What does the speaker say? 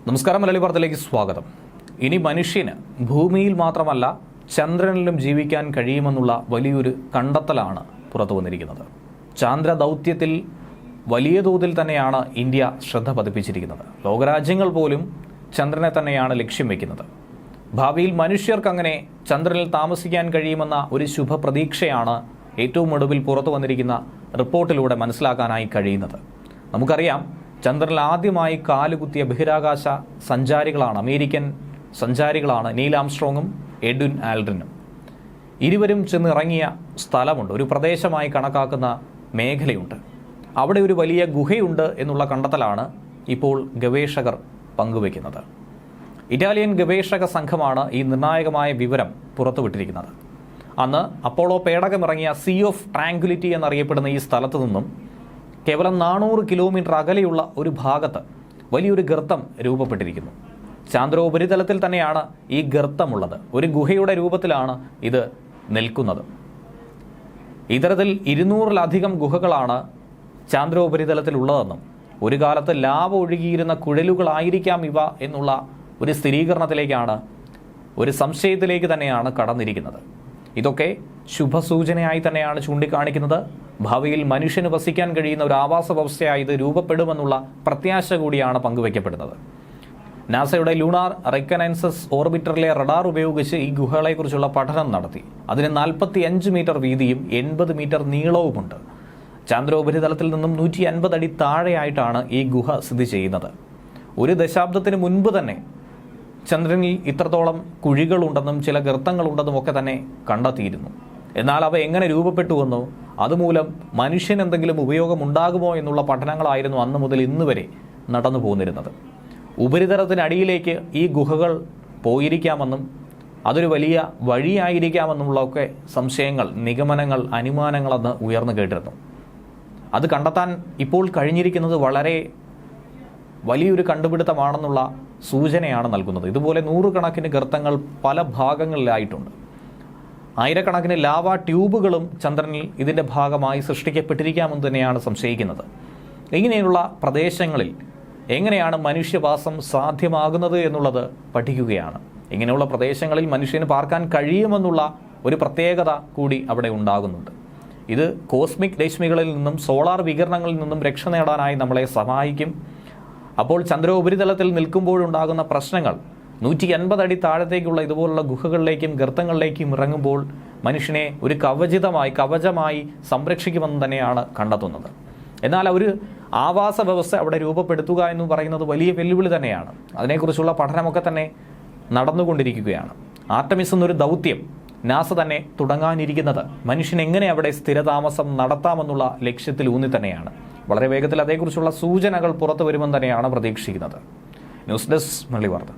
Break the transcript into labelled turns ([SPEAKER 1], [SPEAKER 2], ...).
[SPEAKER 1] നമസ്കാരം, മലയാളി വാർത്തയിലേക്ക് സ്വാഗതം. ഇനി മനുഷ്യന് ഭൂമിയിൽ മാത്രമല്ല ചന്ദ്രനിലും ജീവിക്കാൻ കഴിയുമെന്നുള്ള വലിയൊരു കണ്ടെത്തലാണ് പുറത്തു വന്നിരിക്കുന്നത്. ചാന്ദ്ര ദൗത്യത്തിൽ വലിയ തോതിൽ തന്നെയാണ് ഇന്ത്യ ശ്രദ്ധ പതിപ്പിച്ചിരിക്കുന്നത്. ലോകരാജ്യങ്ങൾ പോലും ചന്ദ്രനെ തന്നെയാണ് ലക്ഷ്യം വയ്ക്കുന്നത്. ഭാവിയിൽ മനുഷ്യർക്ക് അങ്ങനെ ചന്ദ്രനിൽ താമസിക്കാൻ കഴിയുമെന്ന ഒരു ശുഭപ്രതീക്ഷയാണ് ഏറ്റവും ഒടുവിൽ പുറത്തു വന്നിരിക്കുന്ന റിപ്പോർട്ടിലൂടെ മനസ്സിലാക്കാനായി കഴിയുന്നത്. നമുക്കറിയാം, ചന്ദ്രനിൽ ആദ്യമായി കാലുകുത്തിയ ബഹിരാകാശ സഞ്ചാരികളാണ്, അമേരിക്കൻ സഞ്ചാരികളാണ് നീൽ ആംസ്ട്രോങ്ങും എഡ്വിൻ ആൽഡ്രിനും. ഇരുവരും ചെന്നിറങ്ങിയ സ്ഥലമുണ്ട്, ഒരു പ്രദേശമായി കണക്കാക്കുന്ന മേഖലയുണ്ട്. അവിടെ ഒരു വലിയ ഗുഹയുണ്ട് എന്നുള്ള കണ്ടെത്തലാണ് ഇപ്പോൾ ഗവേഷകർ പങ്കുവയ്ക്കുന്നത്. ഇറ്റാലിയൻ ഗവേഷക സംഘമാണ് ഈ നിർണായകമായ വിവരം പുറത്തുവിട്ടിരിക്കുന്നത്. അന്ന് അപ്പോളോ പേടകമിറങ്ങിയ സീ ഓഫ് ട്രാങ്ക്വിലിറ്റി എന്നറിയപ്പെടുന്ന ഈ സ്ഥലത്തു നിന്നും കേവലം 400 കിലോമീറ്റർ അകലെയുള്ള ഒരു ഭാഗത്ത് വലിയൊരു ഗർത്തം രൂപപ്പെട്ടിരിക്കുന്നു. ചാന്ദ്രോപരിതലത്തിൽ തന്നെയാണ് ഈ ഗർത്തമുള്ളത്. ഒരു ഗുഹയുടെ രൂപത്തിലാണ് ഇത് നിൽക്കുന്നത്. ഇത്തരത്തിൽ 200-ലധികം ഗുഹകളാണ് ചാന്ദ്രോപരിതലത്തിലുള്ളതെന്നും ഒരു കാലത്ത് ലാവ ഒഴുകിയിരുന്ന കുഴലുകളായിരിക്കാം ഇവ എന്നുള്ള ഒരു സ്ഥിരീകരണത്തിലേക്കാണ്, ഒരു സംശയത്തിലേക്ക് തന്നെയാണ് കടന്നിരിക്കുന്നത്. ഇതൊക്കെ ശുഭസൂചനയായി തന്നെയാണ് ചൂണ്ടിക്കാണിക്കുന്നത്. ഭാവിയിൽ മനുഷ്യന് വസിക്കാൻ കഴിയുന്ന ഒരു ആവാസ വ്യവസ്ഥയായി ഇത് രൂപപ്പെടുമെന്നുള്ള പ്രത്യാശ കൂടിയാണ് പങ്കുവയ്ക്കപ്പെടുന്നത്. നാസയുടെ ലൂണാർ റെക്കനൻസസ് ഓർബിറ്ററിലെ റഡാർ ഉപയോഗിച്ച് ഈ ഗുഹകളെക്കുറിച്ചുള്ള പഠനം നടത്തി. അതിന് 45 മീറ്റർ വീതിയും 80 മീറ്റർ നീളവുമുണ്ട്. ചന്ദ്രോപരിതലത്തിൽ നിന്നും 150 അടി താഴെയായിട്ടാണ് ഈ ഗുഹ സ്ഥിതി ചെയ്യുന്നത്. ഒരു ദശാബ്ദത്തിന് മുൻപ് തന്നെ ചന്ദ്രനിൽ ഇത്രത്തോളം കുഴികളുണ്ടെന്നും ചില ഗർത്തങ്ങളുണ്ടെന്നും ഒക്കെ തന്നെ കണ്ടെത്തിയിരുന്നു. എന്നാൽ അവ എങ്ങനെ രൂപപ്പെട്ടുവെന്നോ അതുമൂലം മനുഷ്യന് എന്തെങ്കിലും ഉപയോഗമുണ്ടാകുമോ എന്നുള്ള പഠനങ്ങളായിരുന്നു അന്ന് മുതൽ ഇന്ന് വരെ നടന്നു പോന്നിരുന്നത്. ഉപരിതലത്തിനടിയിലേക്ക് ഈ ഗുഹകൾ പോയിരിക്കാമെന്നും അതൊരു വലിയ വഴിയായിരിക്കാമെന്നുള്ളതൊക്കെ സംശയങ്ങൾ, നിഗമനങ്ങൾ, അനുമാനങ്ങളെന്ന് ഉയർന്നു കേട്ടിരുന്നു. അത് കണ്ടെത്താൻ ഇപ്പോൾ കഴിഞ്ഞിരിക്കുന്നത് വളരെ വലിയൊരു കണ്ടുപിടുത്തമാണെന്നുള്ള സൂചനയാണ് നൽകുന്നത്. ഇതുപോലെ 100 കണക്കിന് ഗർത്തങ്ങൾ പല ഭാഗങ്ങളിലായിട്ടുണ്ട്. ആയിരക്കണക്കിന് ലാവ ട്യൂബുകളും ചന്ദ്രനിൽ ഇതിൻ്റെ ഭാഗമായി സൃഷ്ടിക്കപ്പെട്ടിരിക്കാമെന്ന് തന്നെയാണ് സംശയിക്കുന്നത്. ഇങ്ങനെയുള്ള പ്രദേശങ്ങളിൽ എങ്ങനെയാണ് മനുഷ്യവാസം സാധ്യമാകുന്നത് എന്നുള്ളത് പഠിക്കുകയാണ്. ഇങ്ങനെയുള്ള പ്രദേശങ്ങളിൽ മനുഷ്യന് പാർക്കാൻ കഴിയുമെന്നുള്ള ഒരു പ്രത്യേകത കൂടി അവിടെ ഉണ്ടാകുന്നുണ്ട്. ഇത് കോസ്മിക് രശ്മികളിൽ നിന്നും സോളാർ വികിരണങ്ങളിൽ നിന്നും രക്ഷ നേടാനായി നമ്മളെ സഹായിക്കും. അപ്പോൾ ചന്ദ്രോപരിതലത്തിൽ നിൽക്കുമ്പോഴുണ്ടാകുന്ന പ്രശ്നങ്ങൾ 150 അടി താഴത്തേക്കുള്ള ഇതുപോലുള്ള ഗുഹകളിലേക്കും ഗർത്തങ്ങളിലേക്കും ഇറങ്ങുമ്പോൾ മനുഷ്യനെ ഒരു കവചമായി സംരക്ഷിക്കുമെന്ന് തന്നെയാണ് കണ്ടെത്തുന്നത്. എന്നാൽ ഒരു ആവാസ വ്യവസ്ഥ അവിടെ രൂപപ്പെടുത്തുക എന്ന് പറയുന്നത് വലിയ വെല്ലുവിളി തന്നെയാണ്. അതിനെക്കുറിച്ചുള്ള പഠനമൊക്കെ തന്നെ നടന്നുകൊണ്ടിരിക്കുകയാണ്. ആർട്ടമിസ് എന്നൊരു ദൗത്യം നാസ തന്നെ തുടങ്ങാനിരിക്കുന്നത് മനുഷ്യൻ എങ്ങനെ അവിടെ സ്ഥിരതാമസം നടത്താമെന്നുള്ള ലക്ഷ്യത്തിൽ ഊന്നി തന്നെയാണ്. വളരെ വേഗത്തിൽ അതേക്കുറിച്ചുള്ള സൂചനകൾ പുറത്തു വരുമെന്ന് തന്നെയാണ് പ്രതീക്ഷിക്കുന്നത്. ന്യൂസ് ഡെസ്ക് മലയാളി വാർത്ത.